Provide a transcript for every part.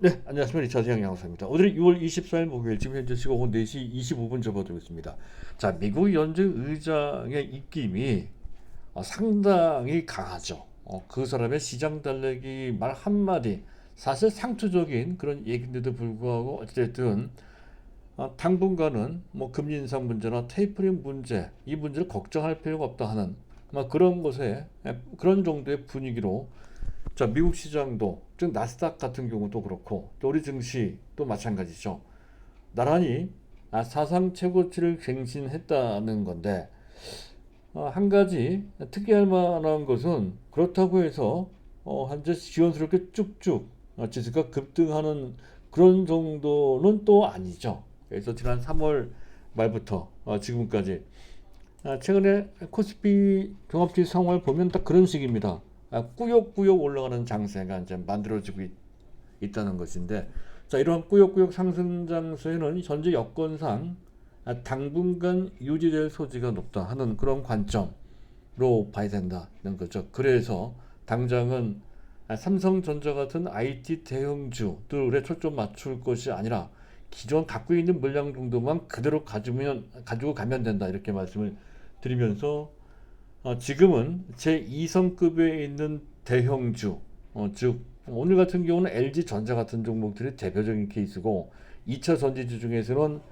네, 안녕하십니까. 리차드 양양사입니다. 오늘은 6월 24일 목요일, 지금 현재 시각 오후 4시 25분 접어들고 있습니다. 자, 미국 연준 의장의 입김이 상당히 강하죠. 그 사람의 시장 달래기 말 한마디, 사실 상투적인 그런 얘기인데도 불구하고 어쨌든 당분간은 뭐 금리 인상 문제나 테이퍼링 문제, 이 문제를 걱정할 필요가 없다 하는 그런 것에 그런 정도의 분위기로 자, 미국 시장도 즉 나스닥 같은 경우도 그렇고 또 우리 증시도 마찬가지죠. 나란히 사상 최고치를 갱신했다는 건데 한 가지 특이할 만한 것은 그렇다고 해서 현재 지원스럽게 쭉쭉 지수가 급등하는 그런 정도는 또 아니죠. 그래서 지난 3월 말부터 지금까지 최근에 코스피 종합지수 상황을 보면 딱 그런 식입니다. 꾸역꾸역 올라가는 장세가 이제 만들어지고 있다는 것인데, 자, 이러한 꾸역꾸역 상승 장세는 현재 여건상 당분간 유지될 소지가 높다 하는 그런 관점으로 봐야 된다는 거죠. 그래서 당장은 삼성전자 같은 IT 대형주들에 초점 맞출 것이 아니라 기존 갖고 있는 물량 정도만 그대로 가지고 가면 된다 이렇게 말씀을 드리면서 지금은 제2성급에 있는 대형주, 즉 오늘 같은 경우는 LG전자 같은 종목들이 대표적인 케이스고 2차 전지주 중에서는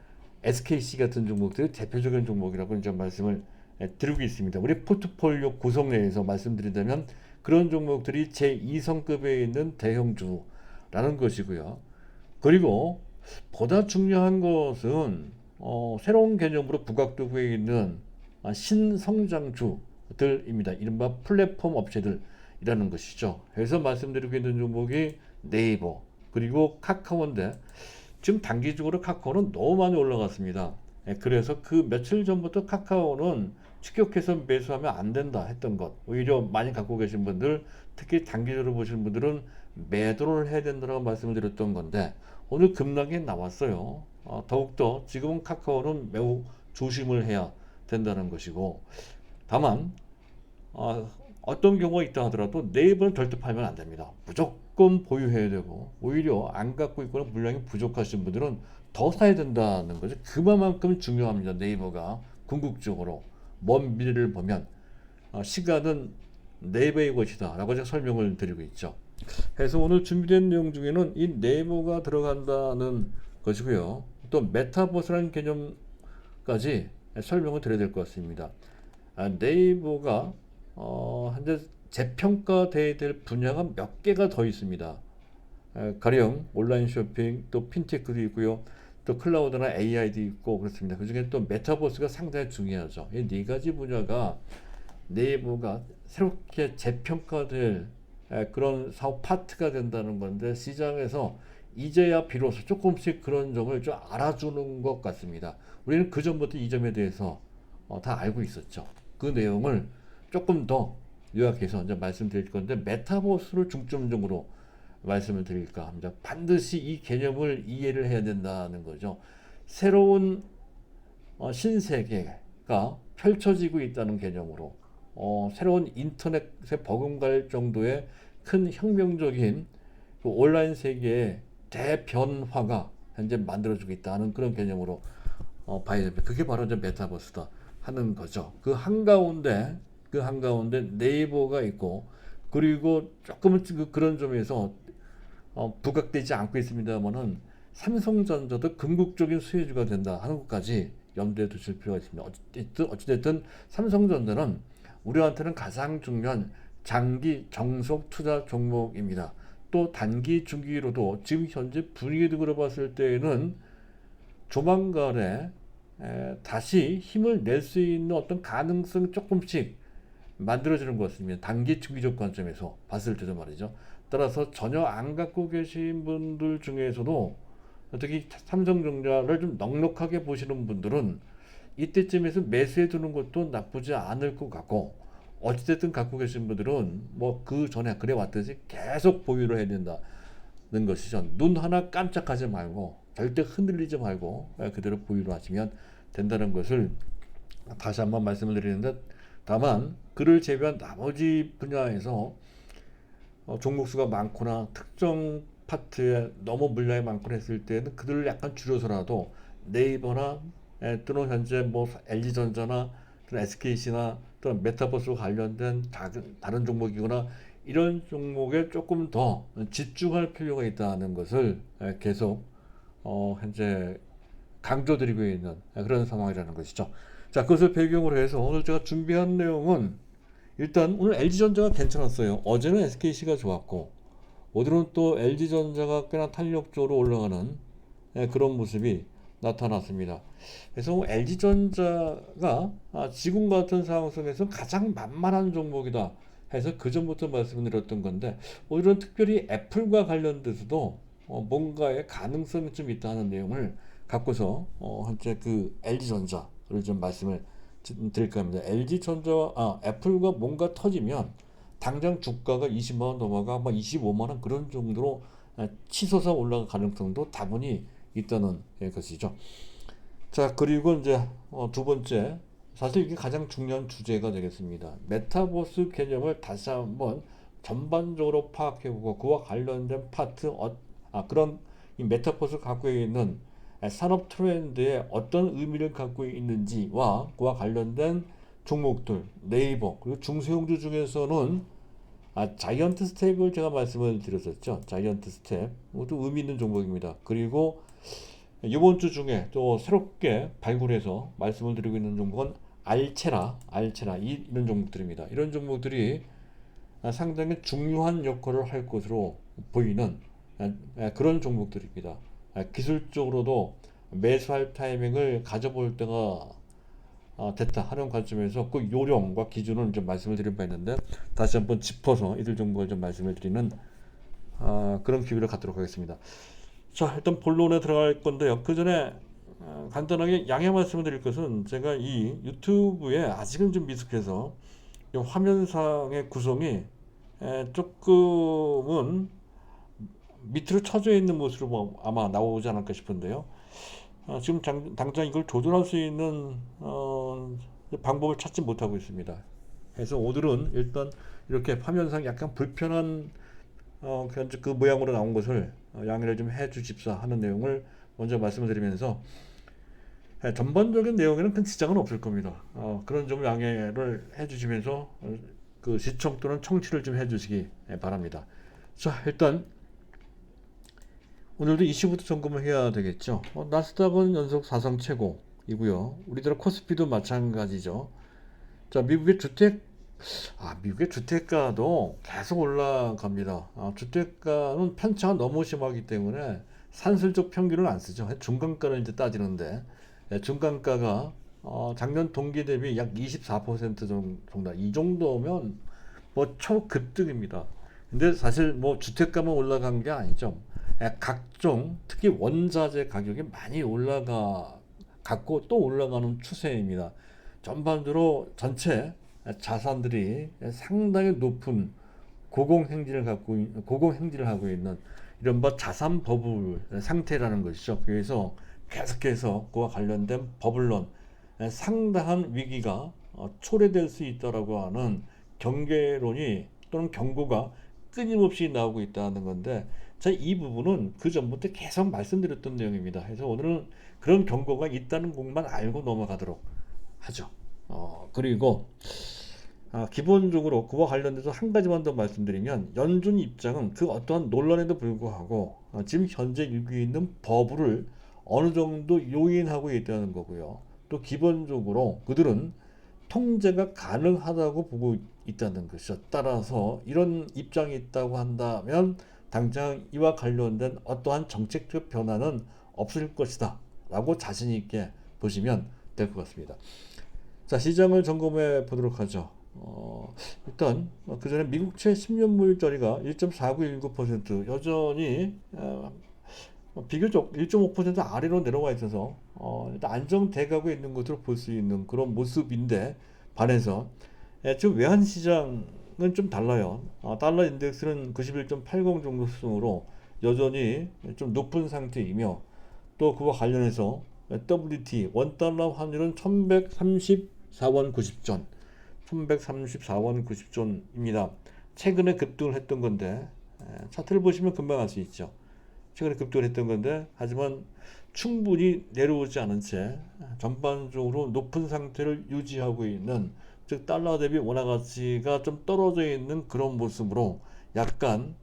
SKC 같은 종목들이 대표적인 종목이라고 이제 말씀을 드리고 있습니다. 우리 포트폴리오 구성 내에서 말씀드린다면 그런 종목들이 제2성급에 있는 대형주라는 것이고요. 그리고 보다 중요한 것은 새로운 개념으로 부각되고 있는 신성장주들입니다. 이른바 플랫폼 업체들이라는 것이죠. 그래서 말씀드리고 있는 종목이 네이버 그리고 카카오인데 지금 단기적으로 카카오는 너무 많이 올라갔습니다. 그래서 그 며칠 전부터 카카오는 추격해서 매수하면 안 된다 했던 것, 오히려 많이 갖고 계신 분들, 특히 단기적으로 보시는 분들은 매도를 해야 된다고 말씀을 드렸던 건데 오늘 급락이 나왔어요. 더욱더 지금은 카카오는 매우 조심을 해야 된다는 것이고, 다만 어떤 경우가 있다 하더라도 네이버는 절대 팔면 안 됩니다. 무조건 보유해야 되고, 오히려 안 갖고 있거나 물량이 부족하신 분들은 더 사야 된다는 거죠. 그만큼 중요합니다. 네이버가 궁극적으로 먼 미래를 보면 시간은 네이버의 것이다 라고 제가 설명을 드리고 있죠. 그래서 오늘 준비된 내용 중에는 이 네이버가 들어간다는 것이고요. 또 메타버스라는 개념까지 설명을 드려야 될 것 같습니다. 네이버가 현재 재평가돼야 될 분야가 몇 개가 더 있습니다. 가령 온라인 쇼핑, 또 핀테크도 있고요. 또 클라우드나 AI도 있고 그렇습니다. 그중에 또 메타버스가 상당히 중요하죠. 이 네 가지 분야가 네이버가 새롭게 재평가될 그런 사업 파트가 된다는 건데 시장에서 이제야 비로소 조금씩 그런 점을 좀 알아주는 것 같습니다. 우리는 그 전부터 이 점에 대해서 다 알고 있었죠. 그 내용을 조금 더 요약해서 이제 말씀드릴 건데 메타버스를 중점적으로 말씀을 드릴까 합니다. 반드시 이 개념을 이해를 해야 된다는 거죠. 새로운 신세계가 펼쳐지고 있다는 개념으로 새로운 인터넷에 버금갈 정도의 큰 혁명적인 그 온라인 세계의 대변화가 현재 만들어지고 있다는 그런 개념으로 봐야 됩니다. 그게 바로 이제 메타버스다 하는 거죠. 그 한가운데 네이버가 있고 그리고 조금은 그런 점에서 부각되지 않고 있습니다만은 삼성전자도 궁극적인 수혜주가 된다 하는 것까지 염두에 두실 필요가 있습니다. 어찌됐든 삼성전자는 우리한테는 가장 중요한 장기 정석 투자 종목입니다. 또 단기 중기로도 지금 현재 분위기로 봤을 때에는 조만간에 다시 힘을 낼 수 있는 어떤 가능성 조금씩 만들어지는 것 같습니다. 단기 중기적 관점에서 봤을 때도 말이죠. 따라서 전혀 안 갖고 계신 분들 중에서도 특히 삼성전자를 좀 넉넉하게 보시는 분들은 이때쯤에서 매수해 두는 것도 나쁘지 않을 것 같고, 어찌됐든 갖고 계신 분들은 뭐 그 전에 그래 왔듯이 계속 보유를 해야 된다는 것이죠. 눈 하나 깜짝하지 말고 절대 흔들리지 말고 그대로 보유를 하시면 된다는 것을 다시 한번 말씀을 드리는데, 다만 그를 제외한 나머지 분야에서 종목 수가 많거나 특정 파트에 너무 물량이 많고 했을 때는 그들을 약간 줄여서라도 네이버나 또는 현재 뭐 LG전자나 또는 SKC나 또는 메타버스 관련된 다른 종목이거나 이런 종목에 조금 더 집중할 필요가 있다는 것을 계속 현재 강조드리고 있는 그런 상황이라는 것이죠. 자, 그것을 배경으로 해서 오늘 제가 준비한 내용은 일단 오늘 LG전자가 괜찮았어요. 어제는 SKC가 좋았고 오늘은 또 LG전자가 꽤나 탄력적으로 올라가는 그런 모습이 나타났습니다. 그래서 LG전자가 지금 같은 상황 속에서 가장 만만한 종목이다 해서 그 전부터 말씀드렸던 건데 오늘은 특별히 애플과 관련돼서도 뭔가의 가능성이 좀 있다는 내용을 갖고서 현재 그 LG전자를 좀 말씀을 드릴까 합니다. LG전자와 애플과 뭔가 터지면 당장 주가가 20만 원 넘어가 25만 원 그런 정도로 치솟아 올라갈 가능성도 다분히 있다는 것이죠. 자, 그리고 이제 두 번째, 사실 이게 가장 중요한 주제가 되겠습니다. 메타버스 개념을 다시 한번 전반적으로 파악해보고 그와 관련된 파트, 그런 이 메타버스 갖고 있는 산업 트렌드에 어떤 의미를 갖고 있는지와 그와 관련된 종목들, 네이버 그리고 중소형주 중에서는 자이언트 스텝을 제가 말씀을 드렸었죠. 자이언트 스텝 이것도 의미 있는 종목입니다. 그리고 이번 주 중에 또 새롭게 발굴해서 말씀을 드리고 있는 종목은 알체라 이런 종목들입니다. 이런 종목들이 상당히 중요한 역할을 할 것으로 보이는 그런 종목들입니다. 기술적으로도 매수할 타이밍을 가져볼 때가 됐다 하는 관점에서 그 요령과 기준을 좀 말씀을 드린 바 있는데 다시 한번 짚어서 이들 정보를 좀 말씀을 드리는 그런 기회를 갖도록 하겠습니다. 자, 일단 본론에 들어갈 건데요. 그 전에 간단하게 양해 말씀을 드릴 것은 제가 이 유튜브에 아직은 좀 미숙해서 이 화면상의 구성이 조금은 밑으로 쳐져 있는 모습으로 아마 나오지 않을까 싶은데요. 지금 당장 이걸 조절할 수 있는 방법을 찾지 못하고 있습니다. 그래서 오늘은 일단 이렇게 화면상 약간 불편한 그 모양으로 나온 것을 양해를 좀 해주십사 하는 내용을 먼저 말씀을 드리면서 전반적인 내용에는 큰 지장은 없을 겁니다. 그런 점 양해를 해주시면서 그 시청 또는 청취를 좀 해주시기 바랍니다. 자, 일단 오늘도 이슈부터 점검을 해야 되겠죠. 나스닥은 연속 사상 최고이고요. 우리나라 코스피도 마찬가지죠. 자, 미국의 주택가도 계속 올라갑니다. 주택가는 편차가 너무 심하기 때문에 산술적 평균을 안 쓰죠. 중간가를 이제 따지는데 중간가가 작년 동기 대비 약 24% 정도, 이 정도면 뭐 초급등입니다. 근데 사실 뭐 주택가만 올라간 게 아니죠. 각종 특히 원자재 가격이 많이 올라갔고 또 올라가는 추세입니다. 전반적으로 전체 자산들이 상당히 높은 고공행진을 하고 있는 이른바 자산 버블 상태라는 것이죠. 그래서 계속해서 그와 관련된 버블론 상당한 위기가 초래될 수 있다라고 하는 경계론이 또는 경고가 끊임없이 나오고 있다는 건데, 자, 이 부분은 그 전부터 계속 말씀드렸던 내용입니다. 그래서 오늘은 그런 경고가 있다는 것만 알고 넘어가도록 하죠. 그리고 기본적으로 그와 관련돼서 한 가지만 더 말씀드리면 연준 입장은 그 어떠한 논란에도 불구하고 지금 현재 일고 있는 버블을 어느 정도 요인하고 있다는 거고요. 또 기본적으로 그들은 통제가 가능하다고 보고 있다는 것이죠. 따라서 이런 입장이 있다고 한다면 당장 이와 관련된 어떠한 정책적 변화는 없을 것이다 라고 자신 있게 보시면 될 것 같습니다. 자, 시장을 점검해 보도록 하죠. 일단 그 전에 미국채 10년물짜리가 1.4919% 여전히 비교적 1.5% 아래로 내려와 있어서 일단 안정돼 가고 있는 것으로 볼 수 있는 그런 모습인데, 반해서 지금 외환 시장은 좀 달라요. 달러 인덱스는 91.80 정도 수준으로 여전히 좀 높은 상태이며, 또 그와 관련해서 WT 원달러 환율은 1134원 90전 1134원 90전입니다. 최근에 급등을 했던 건데 차트를 보시면 금방 알 수 있죠. 최근에 급등을 했던 건데, 하지만 충분히 내려오지 않은 채 전반적으로 높은 상태를 유지하고 있는, 즉 달러 대비 원화 가치가 좀 떨어져 있는 그런 모습으로 약간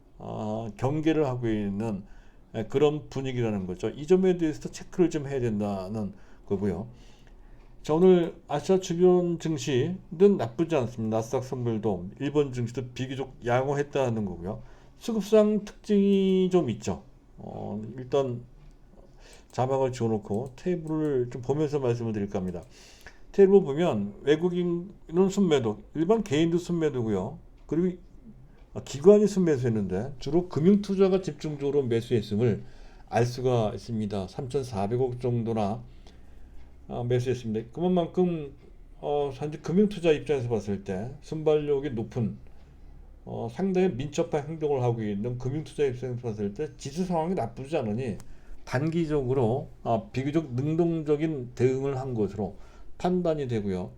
경계를 하고 있는 그런 분위기라는 거죠. 이 점에 대해서 체크를 좀 해야 된다는 거고요. 자, 오늘 아시아 주변 증시는 나쁘지 않습니다. 나스닥 선물도 일본 증시도 비교적 양호했다는 거고요. 수급상 특징이 좀 있죠. 일단 자막을 지어놓고 테이블을 좀 보면서 말씀을 드릴까 합니다. 테이블 보면 외국인은 순매도, 일반 개인도 순매도고요. 그리고 기관이 순매수했는데 주로 금융투자가 집중적으로 매수했음을 알 수가 있습니다. 3,400억 정도나 매수했습니다. 그만큼 현재 금융투자 입장에서 봤을 때 순발력이 높은, 상당히 민첩한 행동을 하고 있는 금융투자 입장에서 봤을 때 지수 상황이 나쁘지 않으니 단기적으로 비교적 능동적인 대응을 한 것으로 판단이 되고요.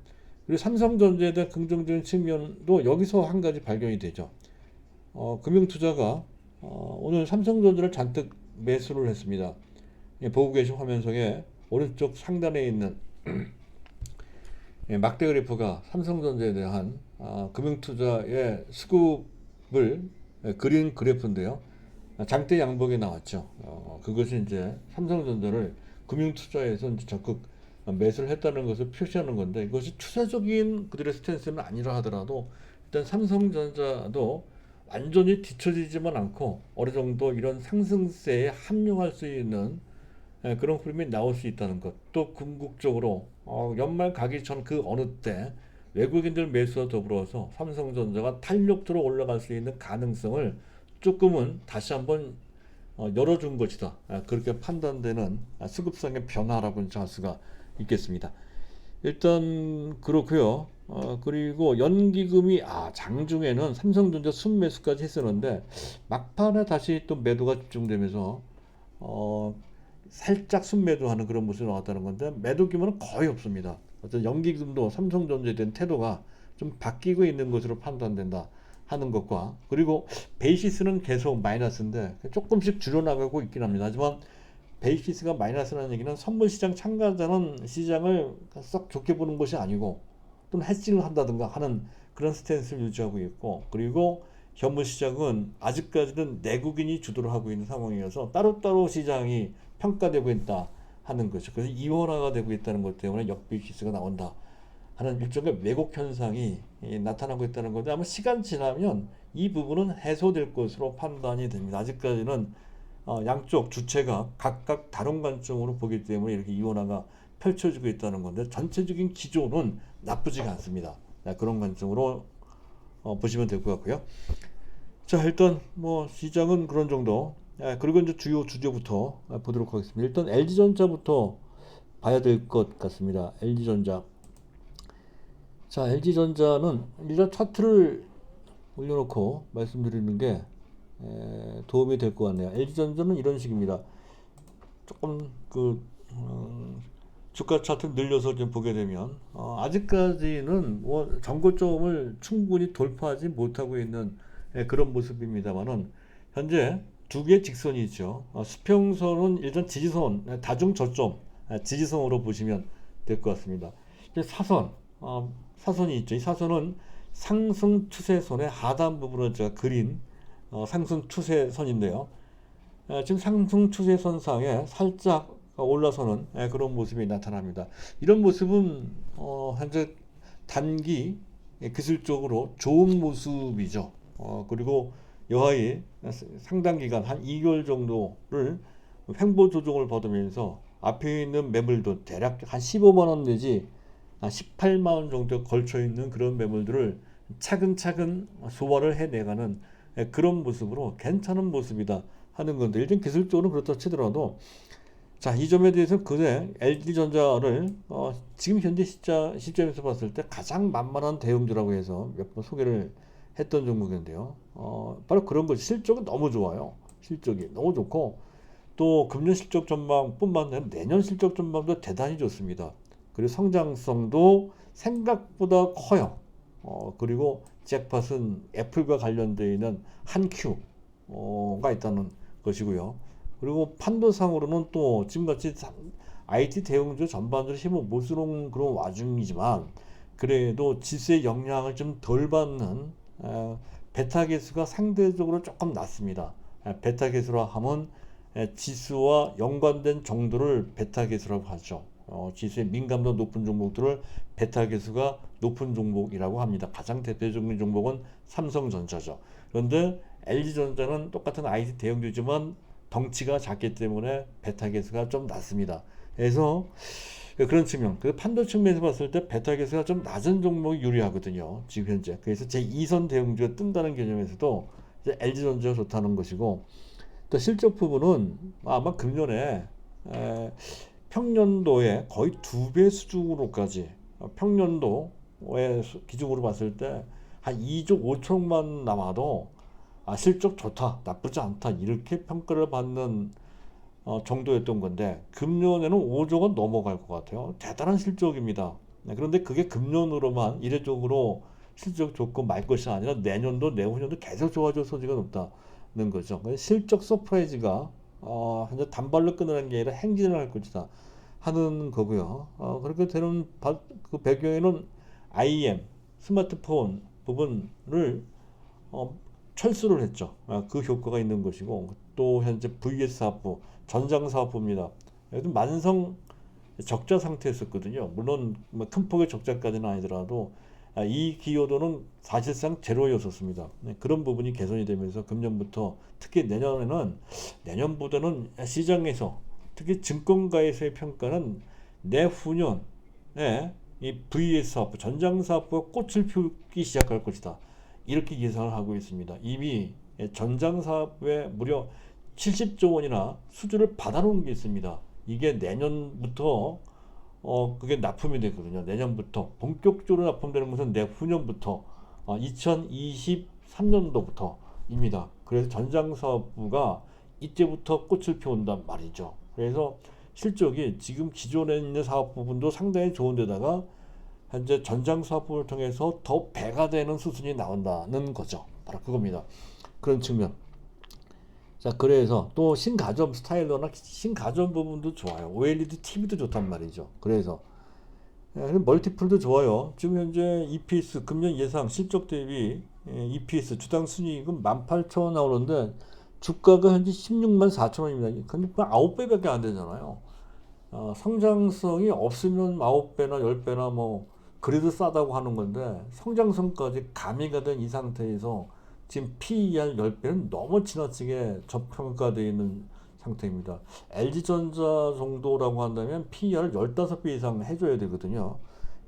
그리고 삼성전자에 대한 긍정적인 측면도 여기서 한 가지 발견이 되죠. 금융투자가 오늘 삼성전자를 잔뜩 매수를 했습니다. 보고 계신 화면상에 오른쪽 상단에 있는 막대 그래프가 삼성전자에 대한 금융투자의 수급을 그린 그래프인데요. 장대 양봉이 나왔죠. 그것이 이제 삼성전자를 금융투자에서 이제 적극 매수를 했다는 것을 표시하는 건데, 이것이 추세적인 그들의 스탠스는 아니라 하더라도 일단 삼성전자도 완전히 뒤처지지만 않고 어느 정도 이런 상승세에 합류할 수 있는 그런 흐름이 나올 수 있다는 것. 또 궁극적으로 연말 가기 전 그 어느 때 외국인들 매수와 더불어서 삼성전자가 탄력적으로 올라갈 수 있는 가능성을 조금은 다시 한번 열어준 것이다. 그렇게 판단되는 수급상의 변화라고 할 수가 있겠습니다. 일단 그렇고요. 그리고 연기금이 장중에는 삼성전자 순매수까지 했었는데 막판에 다시 또 매도가 집중되면서 살짝 순매도하는 그런 모습이 나왔다는 건데, 매도 규모는 거의 없습니다. 어떤 연기금도 삼성전자에 대한 태도가 좀 바뀌고 있는 것으로 판단된다 하는 것과, 그리고 베이시스는 계속 마이너스인데 조금씩 줄여나가고 있긴 합니다. 하지만 베이시스가 마이너스라는 얘기는 선물 시장 참가자는 시장을 썩 좋게 보는 것이 아니고 또는 해칭을 한다든가 하는 그런 스탠스를 유지하고 있고, 그리고 현물 시장은 아직까지는 내국인이 주도를 하고 있는 상황이어서 따로따로 시장이 평가되고 있다 하는 거죠. 그래서 이원화가 되고 있다는 것 때문에 역베이시스가 나온다 하는 일종의 왜곡 현상이 나타나고 있다는 건데, 아마 시간 지나면 이 부분은 해소될 것으로 판단이 됩니다. 아직까지는 양쪽 주체가 각각 다른 관점으로 보기 때문에 이렇게 이원화가 펼쳐지고 있다는 건데, 전체적인 기조는 나쁘지가 않습니다. 그런 관점으로 보시면 될 것 같고요. 자, 일단 뭐 시장은 그런 정도. 그리고 이제 주요 주제부터 보도록 하겠습니다. 일단 LG전자부터 봐야 될 것 같습니다. LG전자. 자, LG전자는 일단 차트를 올려놓고 말씀드리는 게 도움이 될 것 같네요. LG전자는 이런 식입니다. 조금 주가 차트 늘려서 좀 보게 되면 아직까지는 뭐 전고점을 충분히 돌파하지 못하고 있는 그런 모습입니다만은, 현재 두 개의 직선이 있죠. 수평선은 일단 지지선, 다중 저점 지지선으로 보시면 될 것 같습니다. 이제 사선이 있죠. 이 사선은 상승 추세선의 하단 부분을 제가 그린 상승 추세선인데요. 지금 상승 추세선상에 살짝 올라서는 그런 모습이 나타납니다. 이런 모습은 현재 단기 기술적으로 좋은 모습이죠. 그리고 여하의 상당 기간 한 2개월 정도를 횡보 조정을 받으면서 앞에 있는 매물도 대략 한 15만 원 내지 18만 원 정도 걸쳐 있는 그런 매물들을 차근차근 소화를 해내가는 그런 모습으로 괜찮은 모습이다 하는 건데, 일단 기술적으로 그렇다 치더라도, 자, 이 점에 대해서 그때 LG전자를 지금 현재 시점에서 봤을 때 가장 만만한 대형주라고 해서 몇 번 소개를 했던 종목인데요. 바로 그런 거지. 실적은 너무 좋아요. 실적이 너무 좋고, 또 금년 실적 전망뿐만 아니라 내년 실적 전망도 대단히 좋습니다. 그리고 성장성도 생각보다 커요. 그리고 잭팟은 애플과 관련되어 있는 한큐가 있다는 것이고요. 그리고 판도상으로는 또 지금같이 IT 대응주 전반적으로 힘을 못 쓰는 그런 와중이지만 그래도 지수의 영향을 좀 덜 받는 베타 계수가 상대적으로 조금 낮습니다. 베타 계수라 하면 지수와 연관된 정도를 베타 계수라고 하죠. 지수의 민감도 높은 종목들을 베타 계수가 높은 종목이라고 합니다. 가장 대표적인 종목은 삼성전자죠. 그런데 LG전자는 똑같은 IT 대형주지만 덩치가 작기 때문에 베타 계수가 좀 낮습니다. 그래서 그런 측면, 그 판도 측면에서 봤을 때 베타 계수가 좀 낮은 종목이 유리하거든요. 지금 현재. 그래서 제 2선 대형주가 뜬다는 개념에서도 이제 LG전자가 좋다는 것이고, 또 실적 부분은 아마 금년에 평년도에 거의 2배 수준으로까지 평년도의 기준으로 봤을 때 한 2조 5천만 남아도 실적 좋다, 나쁘지 않다 이렇게 평가를 받는 정도였던 건데 금년에는 5조가 넘어갈 것 같아요. 대단한 실적입니다. 네, 그런데 그게 금년으로만 이례적으로 실적 좋고 말 것이 아니라 내년도 내후년도 계속 좋아질 소지가 높다는 거죠. 실적 서프라이즈가 현재 단발로 끊어낸 게 아니라 행진을 할 것이다 하는 거고요. 그렇게 되는 그 배경에는 IM 스마트폰 부분을 철수를 했죠. 그 효과가 있는 것이고 또 현재 VS 사업부 전장 사업부입니다. 여기도 만성 적자 상태였었거든요. 물론 큰 폭의 적자까지는 아니더라도 이 기여도는 사실상 제로였었습니다. 그런 부분이 개선이 되면서 금년부터 특히 내년보다는 시장에서 특히 증권가에서의 평가는 내후년에 이 VS 사업부 전장 사업부가 꽃을 피우기 시작할 것이다. 이렇게 예상을 하고 있습니다. 이미 전장 사업에 무려 70조 원이나 수주를 받아놓은 게 있습니다. 이게 내년부터 그게 납품이 되거든요. 내년부터 본격적으로 납품되는 것은 내후년부터 2023년도부터입니다. 그래서 전장 사업부가 이때부터 꽃을 피운단 말이죠. 그래서 실적이 지금 기존에 있는 사업 부분도 상당히 좋은데다가 현재 전장 사업부를 통해서 더 배가 되는 수순이 나온다는 거죠. 바로 그겁니다. 그런 측면. 자, 그래서 또 신가전 스타일러나 신가전 부분도 좋아요. OLED TV도 좋단 말이죠. 그래서 멀티플도 좋아요. 지금 현재 EPS 금년 예상 실적 대비 EPS 주당 순이익은 18,000원 나오는데 주가가 현재 16만 4천원입니다. 근데 9배밖에 안 되잖아요. 성장성이 없으면 9배나 10배나 뭐 그래도 싸다고 하는 건데 성장성까지 가미가 된 이 상태에서 지금 PER 10배는 너무 지나치게 저평가되어 있는 상태입니다. LG전자 정도라고 한다면 PER을 15배 이상 해줘야 되거든요.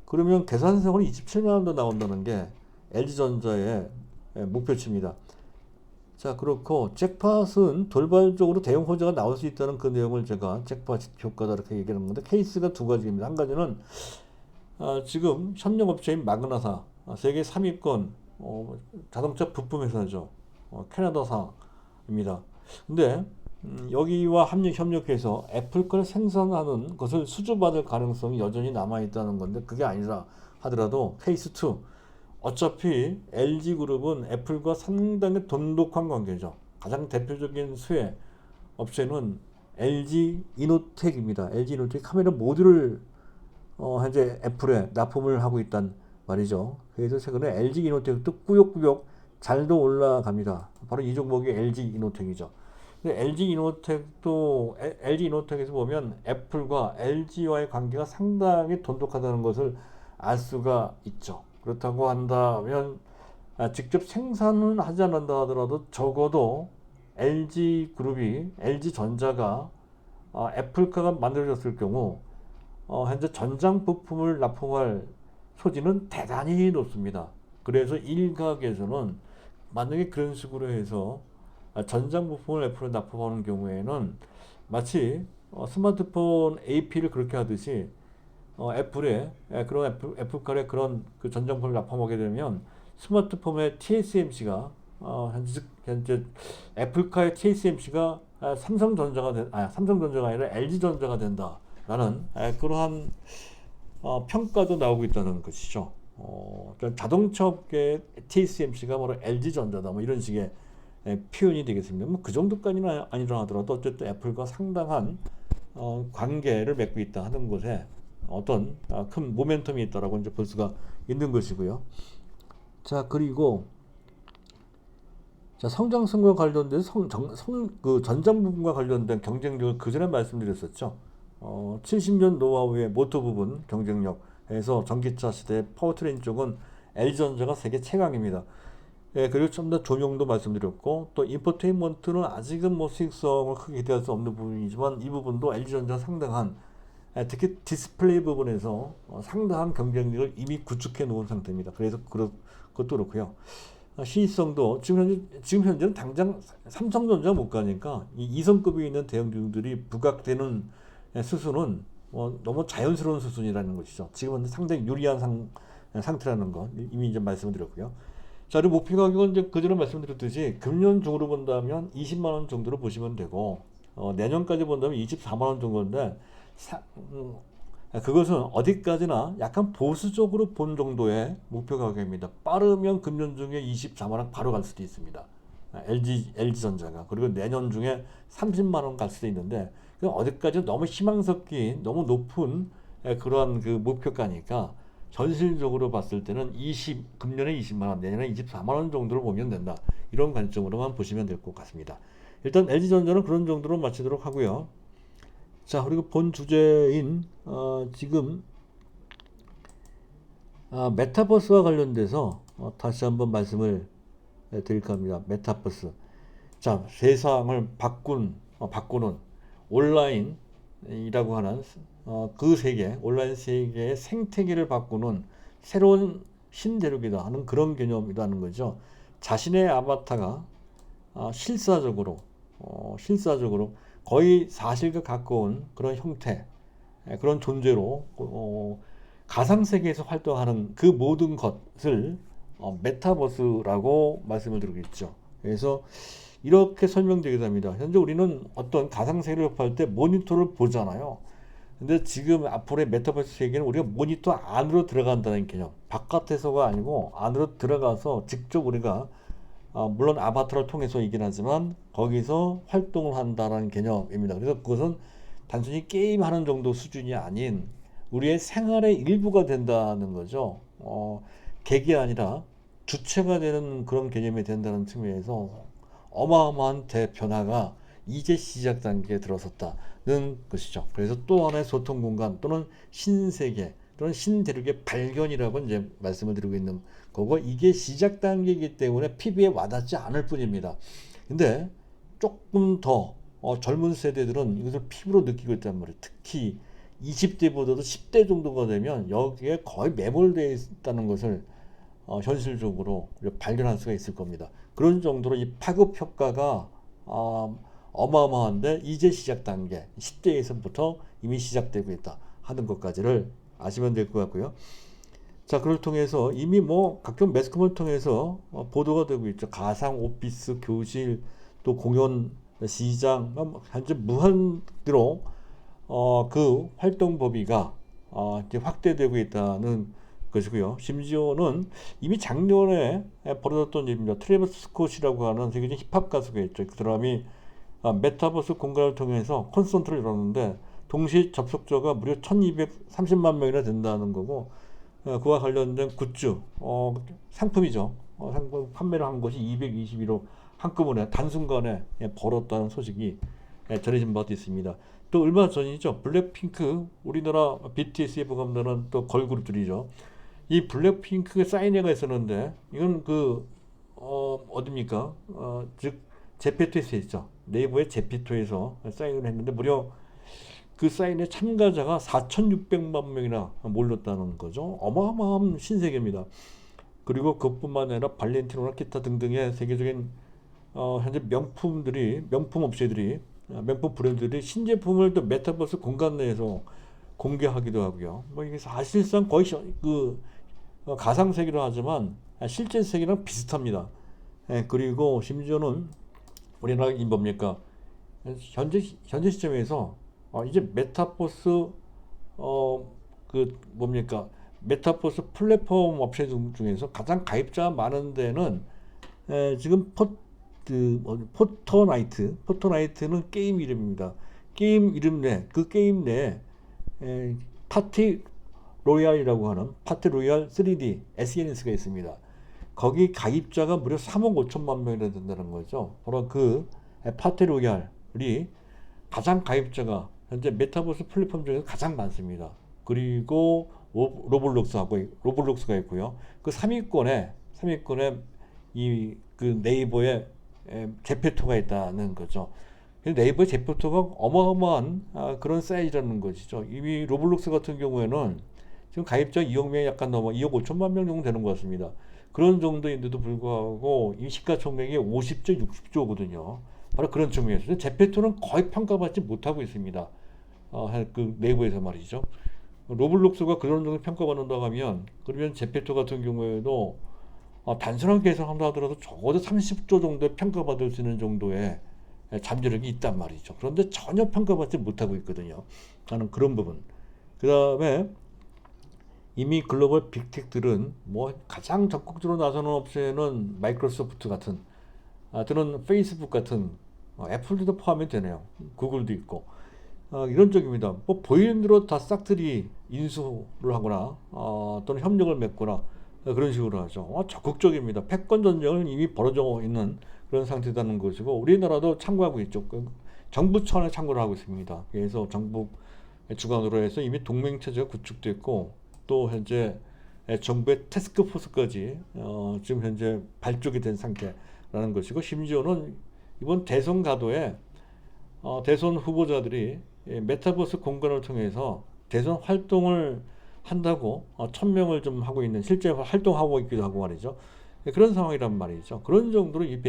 그러면 계산상으로 27만원도 나온다는 게 LG전자의 목표치입니다. 자, 그렇고 잭팟은 돌발적으로 대형 호재가 나올 수 있다는 그 내용을 제가 잭팟 효과다 이렇게 얘기하는 건데 케이스가 두 가지입니다. 한 가지는 지금 협력업체인 마그나사 세계 3위권 자동차 부품 회사죠. 캐나다사입니다. 근데 여기와 협력해서 애플걸 생산하는 것을 수주받을 가능성이 여전히 남아있다는 건데 그게 아니라 하더라도 케이스 2 어차피 LG그룹은 애플과 상당히 돈독한 관계죠. 가장 대표적인 수혜 업체는 LG이노텍입니다. LG이노텍 카메라 모듈을 현재 애플에 납품을 하고 있단 말이죠. 그래서 최근에 LG이노텍도 꾸역꾸역 잘도 올라갑니다. 바로 이 종목이 LG이노텍이죠. LG이노텍에서 보면 애플과 LG와의 관계가 상당히 돈독하다는 것을 알 수가 있죠. 그렇다고 한다면 직접 생산은 하지 않는다 하더라도 적어도 LG그룹이 LG전자가 애플카가 만들어졌을 경우 현재 전장 부품을 납품할 소지는 대단히 높습니다. 그래서 일각에서는 만약에 그런 식으로 해서 전장 부품을 애플에 납품하는 경우에는 마치 스마트폰 AP를 그렇게 하듯이 애플의 그런 애플카의 그런 그 전장품을 납품하게 되면 스마트폰의 TSMC가 현재 애플카의 TSMC가 삼성전자가 아니라 LG전자가 된다라는 그러한 평가도 나오고 있다는 것이죠. 자동차 업계의 TSMC가 바로 LG전자다 뭐 이런 식의 표현이 되겠습니다. 뭐 그 정도까지는 아니라 하더라도 어쨌든 애플과 상당한 관계를 맺고 있다 하는 것에 어떤 큰 모멘텀이 있다라고 이제 볼 수가 있는 것이고요. 자, 그리고 자, 성장성과 관련된 그 전장 부분과 관련된 경쟁력을 그 전에 말씀드렸었죠. 70년 노하우의 모터 부분 경쟁력에서 전기차 시대 파워트레인 쪽은 LG전자가 세계 최강입니다. 예, 그리고 좀 더 조명도 말씀드렸고, 또 인포테인먼트는 아직은 뭐 수익성을 크게 기대할 수 없는 부분이지만 이 부분도 LG전자 상당한, 특히 디스플레이 부분에서 상당한 경쟁력을 이미 구축해 놓은 상태입니다. 그래서 그것도 그렇고요. 시의성도 지금 현재는 당장 삼성전자 못 가니까 이 이성급에 있는 대형주들이 부각되는 수순은 너무 자연스러운 수순이라는 것이죠. 지금은 상당히 유리한 상태라는 거 이미 이제 말씀을 드렸고요. 자, 그리고 목표 가격은 이제 그전에 말씀드렸듯이 금년 중으로 본다면 20만 원 정도로 보시면 되고, 내년까지 본다면 24만 원 정도인데, 그것은 어디까지나 약간 보수적으로 본 정도의 목표 가격입니다. 빠르면 금년 중에 24만 원 바로 갈 수도 있습니다. LG전자가. 그리고 내년 중에 30만 원 갈 수도 있는데, 어디까지 너무 희망 섞인 너무 높은 그러한 그 목표가니까 현실적으로 봤을 때는 금년에 20만 원, 내년에 24만 원 정도를 보면 된다. 이런 관점으로만 보시면 될 것 같습니다. 일단 LG전자는 그런 정도로 마치도록 하고요. 자, 그리고 본 주제인 지금 메타버스와 관련돼서 다시 한번 말씀을 드릴까 합니다. 메타버스. 자, 세상을 바꾸는 온라인이라고 하는 그 세계, 온라인 세계의 생태계를 바꾸는 새로운 신대륙이다 하는 그런 개념이라는 거죠. 자신의 아바타가 실사적으로 거의 사실과 가까운 그런 형태, 그런 존재로 가상세계에서 활동하는 그 모든 것을 메타버스라고 말씀을 드리고 있죠. 그래서 이렇게 설명되게 됩니다. 현재 우리는 어떤 가상세계를 접할 때 모니터를 보잖아요. 근데 지금 앞으로의 메타버스 세계는 우리가 모니터 안으로 들어간다는 개념, 바깥에서가 아니고 안으로 들어가서 직접 우리가 물론 아바타를 통해서이긴 하지만 거기서 활동을 한다는 개념입니다. 그래서 그것은 단순히 게임하는 정도 수준이 아닌 우리의 생활의 일부가 된다는 거죠. 객이 아니라 주체가 되는 그런 개념이 된다는 측면에서 어마어마한 대변화가 이제 시작 단계에 들어섰다는 것이죠. 그래서 또 하나의 소통 공간 또는 신세계 또는 신대륙의 발견이라고 이제 말씀을 드리고 있는 거고, 이게 시작 단계이기 때문에 피부에 와닿지 않을 뿐입니다. 근데 조금 더 젊은 세대들은 이것을 피부로 느끼고 있단 말이에요. 특히 20대보다도 10대 정도가 되면 여기에 거의 매몰되어 있다는 것을 현실적으로 발견할 수가 있을 겁니다. 그런 정도로 이 파급 효과가 어마어마한데 이제 시작 단계, 10대에서부터 이미 시작되고 있다 하는 것까지를 아시면 될 것 같고요. 자, 그걸 통해서 이미 뭐 각종 매스컴을 통해서 보도가 되고 있죠. 가상 오피스, 교실, 또 공연, 시장, 현재 무한대로 그 활동 범위가 이제 확대되고 있다는 것이고요. 심지어는 이미 작년에 벌어졌던 일입니다. 트래비스 스콧이라고 하는 세계적인 힙합 가수가 있죠. 그 사람이 메타버스 공간을 통해서 콘서트를 열었는데 동시 접속자가 무려 1230만 명이나 된다는 거고, 그와 관련된 굿즈, 상품이죠. 상품 판매를 한 것이 221호 한꺼번에 단순간에 벌었다는 소식이 전해진 바도 있습니다. 또 얼마 전이죠. 블랙핑크, 우리나라 BTS에 부감되는 또 걸그룹들이죠. 이 블랙핑크 사인회가 있었는데 이건 어딥니까? 즉 제페토에서 있죠. 네이버의 제페토에서 사인을 했는데 무려 그 사인회 참가자가 4,600만 명이나 몰렸다는 거죠. 어마어마한 신세계입니다. 그리고 그뿐만 아니라 발렌티노나 기타 등등의 세계적인 현재 명품 업체들이, 명품 브랜드들이 신제품을 또 메타버스 공간 내에서 공개하기도 하고요. 뭐 이게 사실상 거의 가상 세계로 하지만 실제 세계랑 비슷합니다. 그리고 심지어는 우리나라 뭡니까? 현재 시점에서 이제 메타버스 메타버스 플랫폼 업체 중에서 가장 가입자가 많은 데는 지금 포터나이트는 게임 이름입니다. 게임 이름 내, 그 게임 내에 파티 로얄이라고 하는 파티 로얄 3D SNS가 있습니다. 거기 가입자가 무려 3억 5천만 명이나 된다는 거죠. 바로 그 파티 로얄이 가장 가입자가 현재 메타버스 플랫폼 중에서 가장 많습니다. 그리고 로블록스가 있고요. 그 3위권에 이 그 네이버의 제페토가 있다는 거죠. 네이버의 제페토가 어마어마한 그런 사이즈라는 것이죠. 이미 로블록스 같은 경우에는 지금 가입자 2억 명이 약간 넘어 2억 5천만 명 정도 되는 것 같습니다. 그런 정도인데도 불구하고 이 시가총액이 50조, 60조거든요. 바로 그런 측면에서 제페토는 거의 평가받지 못하고 있습니다. 그 네이버에서 말이죠. 로블록스가 그런 정도 평가받는다고 하면 그러면 제페토 같은 경우에도 단순하게 계산한다 하더라도 적어도 30조 정도의 평가받을 수 있는 정도의 잠재력이 있단 말이죠. 그런데 전혀 평가받지 못하고 있거든요. 하는 그런 부분. 그 다음에 이미 글로벌 빅텍들은 뭐 가장 적극적으로 나서는 업체는 마이크로소프트 같은 또는 페이스북 같은 애플도 포함이 되네요. 구글도 있고 이런 쪽입니다. 뭐 보이는 대로 다 싹들이 인수를 하거나 또는 협력을 맺거나 그런 식으로 하죠. 적극적입니다. 패권 전쟁은 이미 벌어져 있는 그런 상태라는 것이고 우리나라도 참고하고 있죠. 정부 차원에 참고를 하고 있습니다. 그래서 정부 주관으로 해서 이미 동맹 체제가 구축됐고 또 현재 정부의 태스크포스까지 지금 현재 발족이 된 상태라는 것이고 심지어는 이번 대선 가도에 대선 후보자들이 메타버스 공간을 통해서 대선 활동을 한다고 1,000명을 좀 하고 있는 실제 활동하고 있기도 하고 말이죠. 그런 상황이란 말이죠. 그런 정도로 이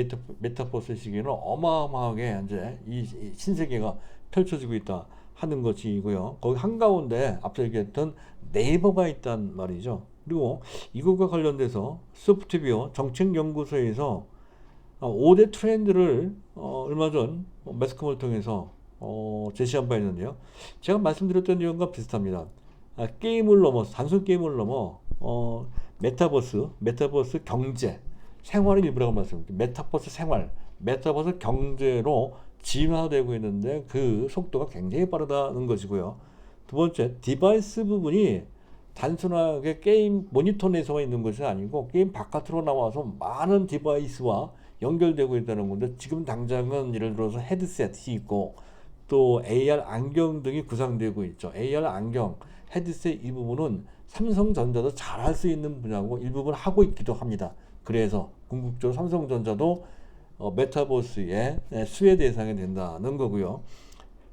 메타버스 시기에는 어마어마하게 이제 이 신세계가 펼쳐지고 있다 하는 것이고요. 거기 한가운데 앞서 얘기했던 네이버가 있단 말이죠. 그리고 이것과 관련돼서 소프트웨어 정책연구소에서 5대 트렌드를 얼마 전 매스컴을 통해서 제시한 바 있는데요. 제가 말씀드렸던 내용과 비슷합니다. 게임을 넘어 단순 게임을 넘어 메타버스 경제 생활의 일부라고 말씀드립니다. 메타버스 생활, 메타버스 경제로 진화되고 있는데 그 속도가 굉장히 빠르다는 것이고요. 두 번째, 디바이스 부분이 단순하게 게임 모니터 내에서만 있는 것이 아니고 게임 바깥으로 나와서 많은 디바이스와 연결되고 있다는 건데 지금 당장은 예를 들어서 헤드셋이 있고 또 AR 안경 등이 구상되고 있죠. AR 안경, 헤드셋 이 부분은 삼성전자도 잘할 수 있는 분야고 일부분 하고 있기도 합니다. 그래서 궁극적으로 삼성전자도 메타버스의 수혜 대상이 된다는 거고요.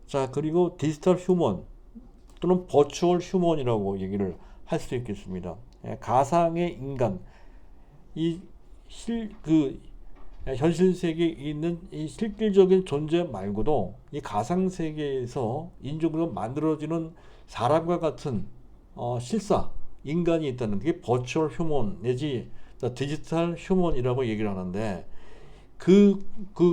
자, 그리고 디지털 휴먼 또는 버추얼 휴먼이라고 얘기를 할 수 있겠습니다. 가상의 인간, 현실 세계에 있는 이 실질적인 존재 말고도 이 가상 세계에서 인적으로 만들어지는 사람과 같은 실사 인간이 있다는 게 버추얼 휴먼 내지 디지털 휴먼이라고 얘기를 하는데 그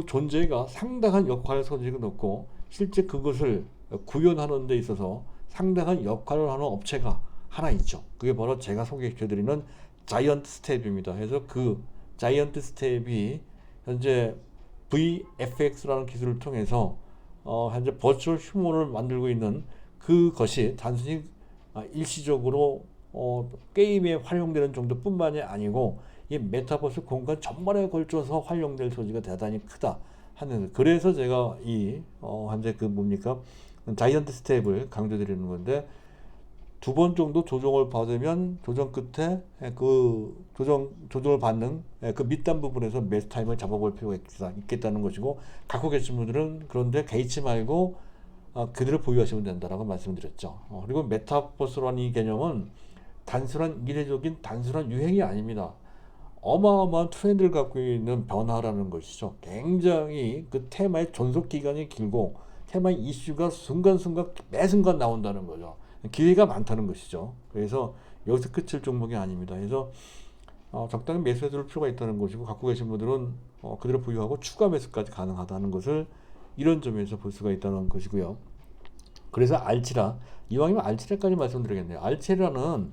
존재가 상당한 역할을 소지가 높고 실제 그것을 구현하는 데 있어서 상당한 역할을 하는 업체가 하나 있죠. 그게 바로 제가 소개해드리는 자이언트 스텝입니다. 그래서 그 자이언트 스텝이 현재 VFX라는 기술을 통해서 현재 버추얼 휴먼을 만들고 있는 그것이 단순히 일시적으로 게임에 활용되는 정도뿐만이 아니고 이 메타버스 공간 전반에 걸쳐서 활용될 소지가 대단히 크다 하는, 그래서 제가 이 현재 그 뭡니까 자이언트 스텝을 강조드리는 건데, 두 번 정도 조정을 받으면 조정 끝에 그 조정을 받는 그 밑단 부분에서 매수 타임을 잡아볼 필요가 있겠다는 것이고, 갖고 계신 분들은 그런데 개의치 말고 그대로 보유하시면 된다라고 말씀드렸죠. 그리고 메타버스라는 이 개념은 단순한 이례적인 단순한 유행이 아닙니다. 어마어마한 트렌드를 갖고 있는 변화라는 것이죠. 굉장히 그 테마의 존속 기간이 길고 테마의 이슈가 순간순간 매 순간 나온다는 거죠. 기회가 많다는 것이죠. 그래서 여기서 끝일 종목이 아닙니다. 그래서 적당히 매수해 둘 필요가 있다는 것이고, 갖고 계신 분들은 그대로 보유하고 추가 매수까지 가능하다는 것을 이런 점에서 볼 수가 있다는 것이고요. 그래서 알치라, 이왕이면 알치라까지 말씀드리겠네요. 알치라는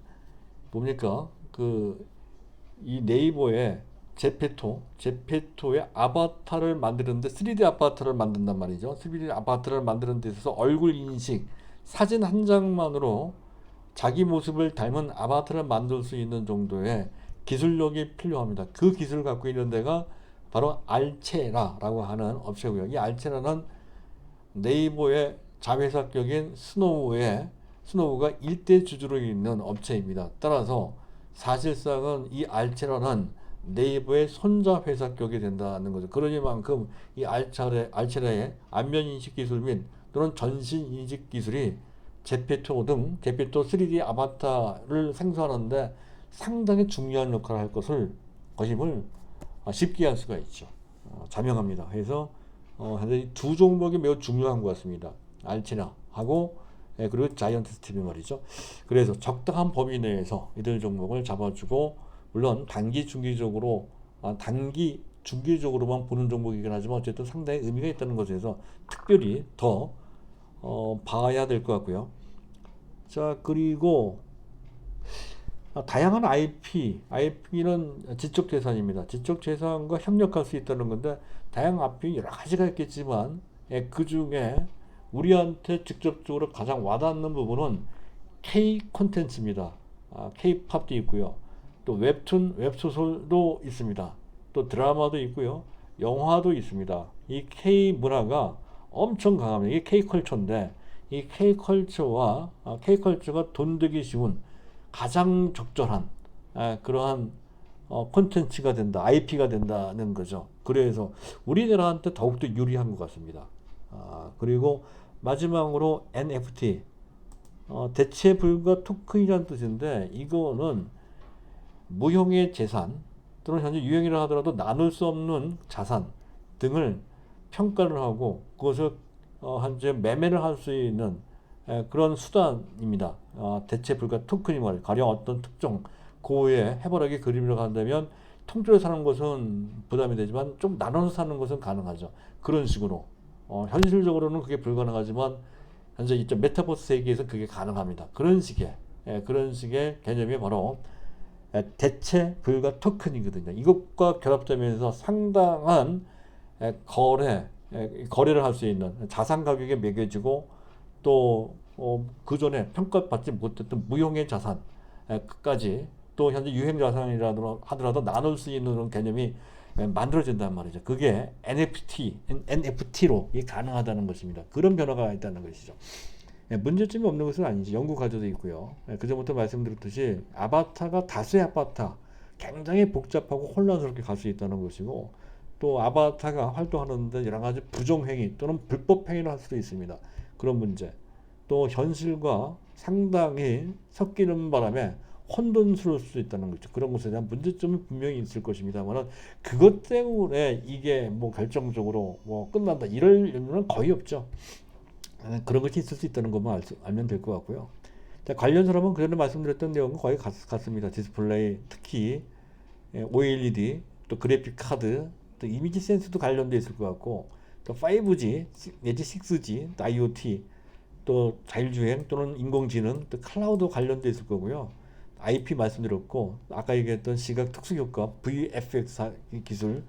뭡니까 이 네이버의 제페토의 아바타를 만드는데 3D 아바타를 만든단 말이죠. 3D 아바타를 만드는 데 있어서 얼굴 인식, 사진 한 장만으로 자기 모습을 닮은 아바타를 만들 수 있는 정도의 기술력이 필요합니다. 그 기술을 갖고 있는 데가 바로 알체라라고 하는 업체고요. 이 알체라는 네이버의 자회사격인 스노우가 일대 주주로 있는 업체입니다. 따라서 사실상은 이 알체라는 네이버의 손자 회사격이 된다는 거죠. 그러니만큼 이 알체라의 안면 인식 기술 및 또는 전신 인식 기술이 제페토 3D 아바타를 생성하는데 상당히 중요한 역할을 할 것임을 쉽게 할 수가 있죠. 자명합니다. 그래서 현재 두 종목이 매우 중요한 것 같습니다. 알체나하고 그리고 자이언트 스텝이 말이죠. 그래서 적당한 범위 내에서 이들 종목을 잡아주고, 물론 단기 중기적으로만 보는 종목이긴 하지만 어쨌든 상당히 의미가 있다는 것에서 특별히 더 봐야 될 것 같고요. 자, 그리고 다양한 IP는 지적재산입니다. 지적재산과 협력할 수 있다는 건데, 다양한 IP 여러 가지가 있겠지만 그 중에 우리한테 직접적으로 가장 와닿는 부분은 K 콘텐츠입니다. K-팝도 있고요. 또 웹툰, 웹소설도 있습니다. 또 드라마도 있고요. 영화도 있습니다. 이 K 문화가 엄청 강합니다. 이게 K 컬처인데, 이 K 컬처가 돈 되기 쉬운 가장 적절한 그러한 콘텐츠가 된다, IP가 된다는 거죠. 그래서 우리나라한테 더욱더 유리한 것 같습니다. 그리고 마지막으로 NFT, 대체 불가 토큰이라는 뜻인데, 이거는 무형의 재산 또는 현재 유형이라 하더라도 나눌 수 없는 자산 등을 평가를 하고 그것을 현재 매매를 할 수 있는 그런 수단입니다. 대체 불가 토큰이 말이에요. 가령 어떤 특정 고의 해바라기 그림이라고 한다면 통째로 사는 것은 부담이 되지만 좀 나눠서 사는 것은 가능하죠. 그런 식으로 현실적으로는 그게 불가능하지만 현재 이 메타버스 세계에서 그게 가능합니다. 그런 식의 개념이 바로 대체 불가 토큰이거든요. 이것과 결합되면서 상당한 거래를 할 수 있는, 자산 가격에 매겨지고 또 그 전에 평가받지 못했던 무형의 자산까지, 또 현재 유형 자산이라도 하더라도 나눌 수 있는 그런 개념이 만들어진단 말이죠. 그게 NFT로 가능하다는 것입니다. 그런 변화가 있다는 것이죠. 문제점이 없는 것은 아니지. 연구 과제도 있고요. 그전부터 말씀드렸듯이 아바타가 다수의 아바타, 굉장히 복잡하고 혼란스럽게 갈 수 있다는 것이고, 또 아바타가 활동하는데 여러 가지 부정행위 또는 불법행위를 할 수도 있습니다. 그런 문제. 또 현실과 상당히 섞이는 바람에 혼돈스러울 수 있다는 거죠. 그런 것에 대한 문제점은 분명히 있을 것입니다만, 그것 때문에 이게 결정적으로 끝난다, 이럴 의미는 거의 없죠. 그런 것이 있을 수 있다는 것만 알면 될 것 같고요. 자, 관련 사람은 그전에 말씀드렸던 내용은 거의 같습니다. 디스플레이, 특히 OLED, 또 그래픽 카드, 또 이미지 센스도 관련돼 있을 것 같고, 또 5G 내지 6G, 또 IoT, 또 자율주행 또는 인공지능, 또 클라우드 관련돼 있을 거고요. IP 말씀드렸고, 아까 얘기했던 시각 특수효과, VFX 기술,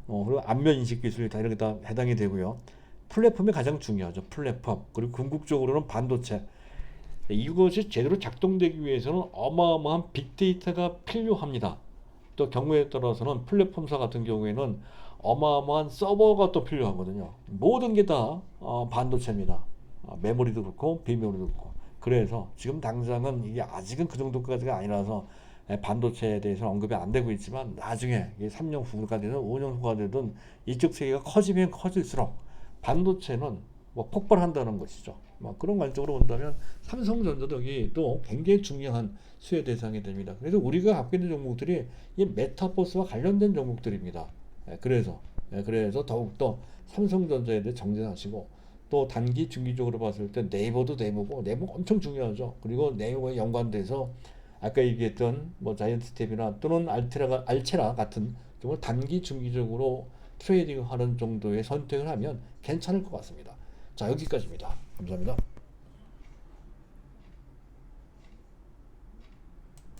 그리고 안면 인식 기술이 다 이렇게 다 해당이 되고요. 플랫폼이 가장 중요하죠. 플랫폼. 그리고 궁극적으로는 반도체. 이것이 제대로 작동되기 위해서는 어마어마한 빅데이터가 필요합니다. 또 경우에 따라서는 플랫폼사 같은 경우에는 어마어마한 서버가 또 필요하거든요. 모든 게 다 반도체입니다. 메모리도 그렇고 비메모리도 그렇고. 그래서 지금 당장은 이게 아직은 그 정도까지가 아니라서 반도체에 대해서는 언급이 안 되고 있지만, 나중에 3년 후가 되든 5년 후가 되든 이쪽 세계가 커지면 커질수록 반도체는 폭발한다는 것이죠. 그런 관점으로 본다면 삼성전자도 여기 또 굉장히 중요한 수혜 대상이 됩니다. 그래서 우리가 갖고 있는 종목들이 이 메타버스와 관련된 종목들입니다. 그래서 더욱더 삼성전자에 대해 정진하시고, 또 단기 중기적으로 봤을 때 네이버도 네이버고, 네이버 엄청 중요하죠. 그리고 네이버에 연관돼서 아까 얘기했던 자이언트 스텝이나 또는 알체라 같은 정말 단기 중기적으로 트레이딩 하는 정도의 선택을 하면 괜찮을 것 같습니다. 자, 여기까지입니다. 감사합니다.